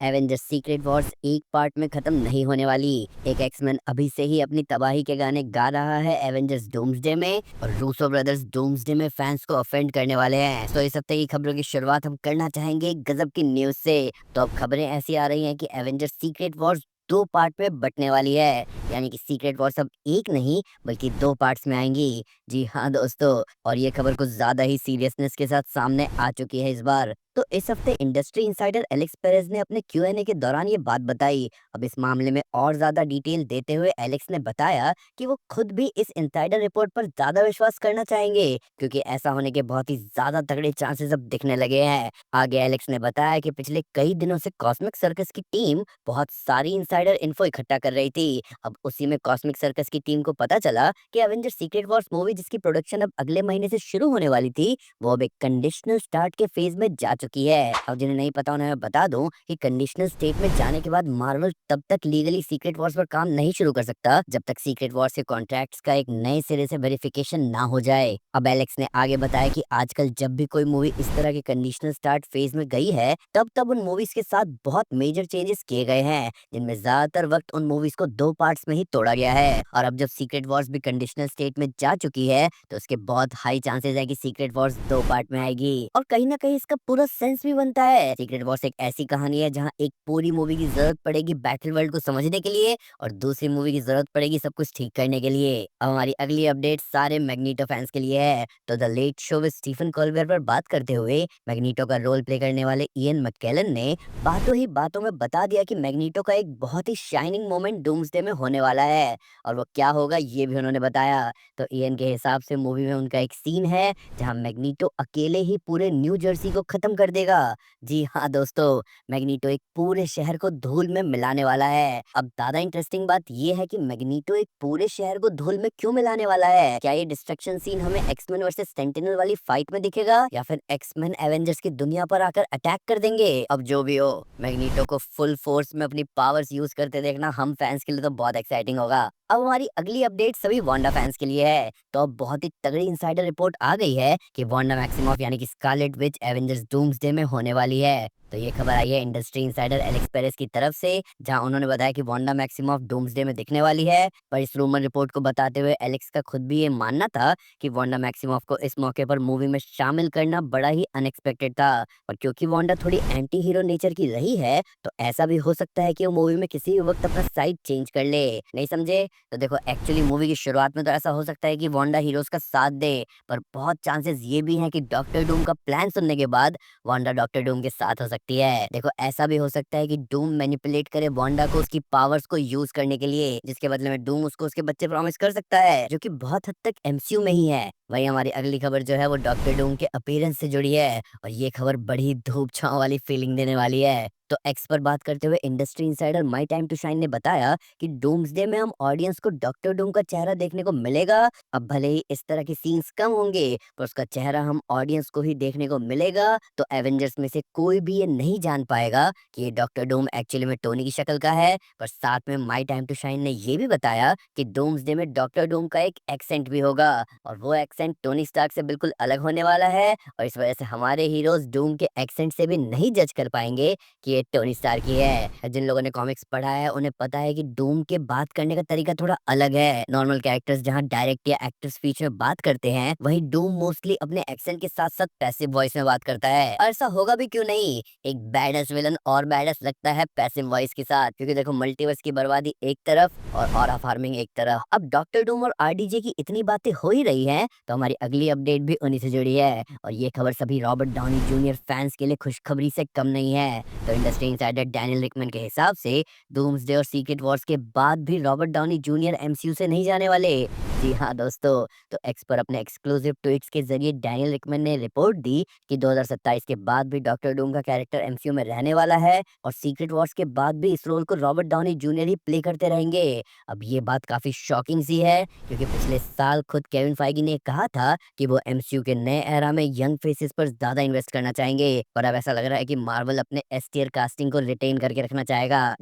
Avengers secret Wars एक part में खत्म नहीं होने वाली। एक एक्समैन अभी से ही अपनी तबाही के गाने गा रहा है एवेंजर्स डूम्सडे में, और रूसो ब्रदर्स डूम्सडे में फैंस को ऑफेंड करने वाले हैं। तो इस हफ्ते की खबरों की शुरुआत हम करना चाहेंगे एक गजब की न्यूज से। तो अब खबरें ऐसी आ रही हैं कि एवेंजर्स सीक्रेट वॉर्स दो पार्ट में बंटने वाली है, यानी कि सीक्रेट वॉर्स अब एक नहीं बल्कि दो पार्ट्स में आएंगी। जी हाँ दोस्तों, और ये खबर कुछ ज्यादा ही सीरियसनेस के साथ सामने आ चुकी है इस बार। तो इस हफ्ते इंडस्ट्री इंसाइडर एलेक्स पेरेज ने अपने Q&A के दौरान ये बात बताई। अब इस मामले में और ज्यादा डिटेल देते हुए एलेक्स ने बताया कि वो खुद भी इस इंसाइडर रिपोर्ट पर ज्यादा विश्वास करना चाहेंगे, क्योंकि ऐसा होने के बहुत ही ज्यादा तगड़े चांसेस अब दिखने लगे हैं। आगे एलेक्स ने बताया कि पिछले कई दिनों से कॉस्मिक सर्कस की टीम बहुत सारी इंसाइडर इन्फो इकट्ठा कर रही थी। अब उसी में कॉस्मिक सर्कस की टीम को पता चला कि एवेंजर सीक्रेट वॉर्स मूवी, जिसकी प्रोडक्शन अब अगले महीने से शुरू होने वाली थी, वो अब एक कंडीशनल स्टार्ट के फेज में जा चुकी है। अब जिन्हें नहीं पता उन्हें मैं बता दूं कि कंडीशनल स्टेट में जाने के बाद मार्वल तब तक लीगली सीक्रेट वॉर्स पर काम नहीं शुरू कर सकता जब तक सीक्रेट वॉर्स के कॉन्ट्रैक्ट्स का एक नए सिरे से वेरिफिकेशन ना हो जाए। अब एलेक्स ने आगे बताया कि आजकल जब भी कोई मूवी इस तरह के कंडीशनल स्टार्ट फेज में गई है, तब तब उन मूवीज के साथ बहुत मेजर चेंजेस किए गए हैं, जिनमें ज्यादातर वक्त उन मूवीज को दो पार्ट्स में ही तोड़ा गया है। और अब जब सीक्रेट वॉर्स भी कंडीशनल स्टेट में जा चुकी है, तो उसके बहुत हाई चांसेस है कि सीक्रेट वॉर्स दो पार्ट में आएगी। और कहीं ना कहीं इसका पूरा सेंस भी बनता है। सीक्रेट वॉर्स एक ऐसी कहानी है जहां एक पूरी मूवी की जरूरत पड़ेगी बैटल वर्ल्ड को समझने के लिए, और दूसरी मूवी की जरूरत पड़ेगी सब कुछ ठीक करने के लिए। अब हमारी अगली अपडेट सारे मैग्नीटो फैंस के लिए है। तो the late show with Stephen Colbert पर बात करते हुए मैग्नीटो का रोल प्ले करने वाले इयन मैकेलन ने बातों ही बातों में बता दिया कि मैग्नीटो का एक बहुत ही शाइनिंग मोमेंट डूम्सडे में होने वाला है, और वो क्या होगा ये भी उन्होंने बताया। तो इयन के हिसाब से मूवी में उनका एक सीन है जहां मैग्नीटो अकेले ही पूरे न्यू जर्सी को खत्म कर देगा। जी हाँ दोस्तों, मैग्नीटो एक पूरे शहर को धूल में मिलाने वाला है। अब ज्यादा इंटरेस्टिंग बात ये है कि मैग्नीटो एक पूरे शहर को धूल में क्यों मिलाने वाला है। क्या ये डिस्ट्रक्शन सीन हमें एक्समैन वर्सेस सेंटिनल वाली फाइट में दिखेगा, या फिर एक्समैन एवेंजर्स की दुनिया पर आकर अटैक कर देंगे। अब जो भी हो, मैग्नीटो को फुल फोर्स में अपनी पावर्स यूज करते देखना हम फैंस के लिए तो बहुत एक्साइटिंग होगा। अब हमारी अगली अपडेट सभी वांडा फैंस के लिए है। तो अब बहुत ही तगड़ी इंसाइडर रिपोर्ट आ गई है कि वांडा मैक्सिमॉफ यानी कि स्कारलेट विच एवेंजर्स डूम्सडे में होने वाली है। तो ये खबर आई है इंडस्ट्री इंसाइडर एलेक्स पेरेस की तरफ से, जहां उन्होंने बताया कि वांडा मैक्सिमॉफ डूम्सडे में दिखने वाली है। पर इस रूमर रिपोर्ट को बताते हुए एलेक्स का खुद भी ये मानना था कि वांडा मैक्सिमॉफ को इस मौके पर मूवी में शामिल करना बड़ा ही अनएक्सपेक्टेड था। और क्योंकि वांडा थोड़ी एंटी हीरो नेचर की रही है, तो ऐसा भी हो सकता है कि वो मूवी में किसी भी वक्त अपना साइड चेंज कर ले। नहीं समझे? तो देखो, एक्चुअली मूवी की शुरुआत में तो ऐसा हो सकता है कि वांडा हीरोज का साथ दे, पर बहुत चांसेस ये भी हैं कि डॉक्टर डूम का प्लान सुनने के बाद वांडा डॉक्टर डूम के साथ हो सकती है। देखो, ऐसा भी हो सकता है कि डूम मैनिपुलेट करे वांडा को उसकी पावर्स को यूज करने के लिए, जिसके बदले में डूम उसको उसके बच्चे प्रॉमिस कर सकता है, जो कि बहुत हद तक एमसीयू में ही है। वही हमारी अगली खबर जो है वो डॉक्टर डूम के अपीयरेंस से जुड़ी है, और ये खबर बड़ी धूप छांव वाली फीलिंग देने वाली है। तो एक्स पर बात करते हुए industry insider my time to shine ने बताया कि डूम्सडे में हम ऑडियंस को डॉक्टर डूम का चेहरा देखने को मिलेगा। अब भले ही इस तरह के सीन्स कम होंगे, पर उसका चेहरा हम ऑडियंस को ही देखने को मिलेगा। तो एवेंजर्स में से कोई भी ये नहीं जान पाएगा कि ये डॉक्टर डूम एक्चुअली में टोनी की शक्ल का है। पर साथ में माई टाइम टू शाइन ने ये भी बताया कि डूम्सडे में डॉक्टर डूम का एक एक्सेंट भी होगा, और वो एक्सेंट टोनी स्टार्क से बिल्कुल अलग होने वाला है। और इस वजह से हमारे हीरोज डूम के एक्सेंट से भी नहीं जज कर पाएंगे कि ये टोनी स्टार्क ही है। जिन लोगों ने कॉमिक्स पढ़ा है उन्हें पता है कि डूम के बात करने का तरीका थोड़ा अलग है। नॉर्मल कैरेक्टर्स जहां डायरेक्ट या एक्टर स्पीच में बात करते हैं, वहीं डूम मोस्टली अपने एक्सेंट के साथ साथ पैसिव वॉइस में बात करता है। और ऐसा होगा भी क्यों नहीं, एक बैडस विलन और बैडस लगता है पैसिव वॉइस के साथ, क्योंकि देखो मल्टीवर्स की बर्बादी एक तरफ और ऑरा फार्मिंग एक तरफ। अब डॉक्टर डूम और आरडीजे की इतनी बातें हो ही रही हैं, तो हमारी अगली अपडेट भी उन्हीं से जुड़ी है, और ये खबर सभी रॉबर्ट डाउनी जूनियर फैंस के लिए खुशखबरी से कम नहीं है। तो इंडस्ट्री इंसाइडर डैनियल रिकमैन के हिसाब से डूम्सडे और सीक्रेट वॉर्स के बाद भी रॉबर्ट डाउनी जूनियर एमसीयू से नहीं जाने वाले। जी हाँ दोस्तों, तो एक्स पर अपने एक्सक्लूसिव ट्वीट्स के जरिए डैनियल रिकमैन ने रिपोर्ट दी कि 2027 के बाद भी डॉक्टर डूम का कैरेक्टर एमसीयू में रहने वाला है, और सीक्रेट वॉर्स के बाद भी इस रोल को रॉबर्ट डाउनी जूनियर ही प्ले करते रहेंगे। अब ये बात काफी शॉकिंग सी है, क्योंकि पिछले साल खुद केविन फाइगी ने कहा था कि वो एमसीयू के नए एरा में यंग फेसेस पर ज्यादा इन्वेस्ट करना चाहेंगे। पर अब ऐसा लग रहा है कि मार्वल अपने एस टियर कास्टिंग को रिटेन करके रखना चाहेगा,